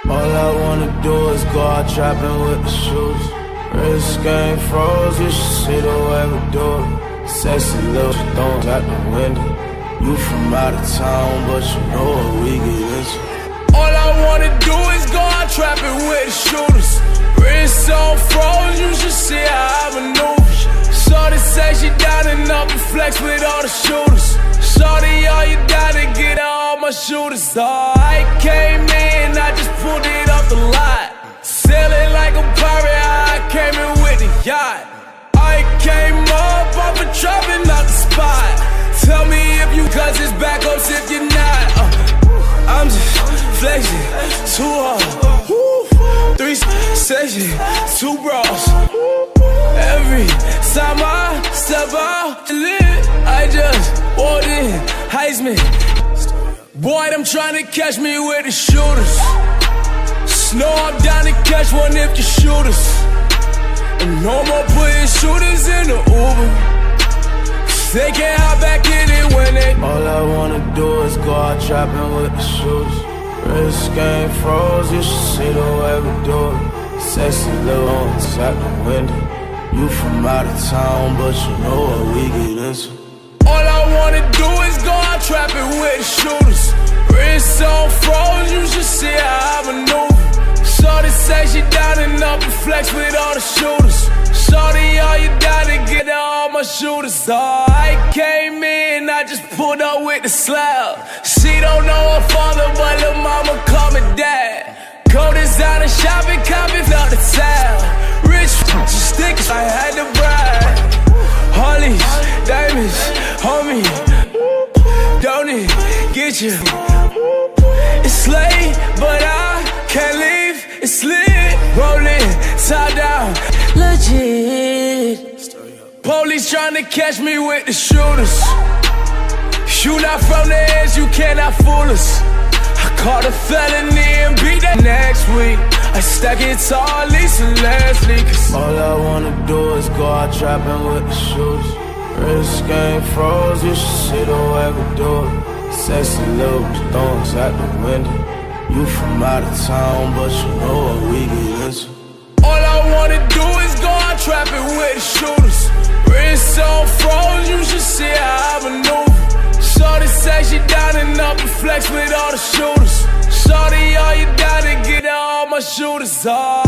All I wanna do is go out trapping with the shooters. Wrist game froze, you should see the way we do it. Sexy little stones out the window. You from out of town, but you know what we get into. All I wanna do is go out trapping with the shooters. Wrist on froze, you should see how I maneuver. Shorty say she down and up and flex with all the shooters. Shorty, all you gotta get all my shooters. Oh, I came in, I just pulled it off the lot. Sailing like a pirate, I came in with the yacht. I came up off a dropping out the spot. Tell me if you cuz it's back up if you're not. I'm just flexing, too hard. 3 sessions, 2 bras. Every time I step out, I just walked in, Heisman. Boy, them trying to catch me with the shooters. Snow I'm down to catch one if you shoot us. And no more putting shooters in the Uber. They can't hop back in it when they. All I wanna do is go out trapping with the shooters. Wrist game froze, you should see the way we do it. Sexy little ones out the window. You from out of town, but you know what we get into. All I wanna do is go out trapping with the shooters. Wrist on froze, you should see how I maneuver. Shorty say she down and up and flex with all the shooters. Shorty, all you gotta get all my shooters. Oh, I came in, I just pulled up with the slab. She don't know her father, but lil' mama call me dad. Go designer shopping, copy out the tab. Rich stickers, I had to brag. Harleys, diamonds, homie. Don't it get you? It's late, but I can't leave. It's lit, rolling, tie down, legit. Police trying to catch me with the shooters. You not from the edge, you cannot fool us. I caught a felony and beat that next week. I stack it tall, Lisa Leslie. All I wanna do is go out trapping with the shooters. Wrist game froze, you should see the way we do it. Sexy little stones out the window. You from out of town, but you know what we get into. All I wanna do is go out trapping with the shooters. Wrist on froze, you should see how I maneuver. Shorty say she down and up and flex with all the shooters. Shorty, all you gotta get all my shooters. Oh,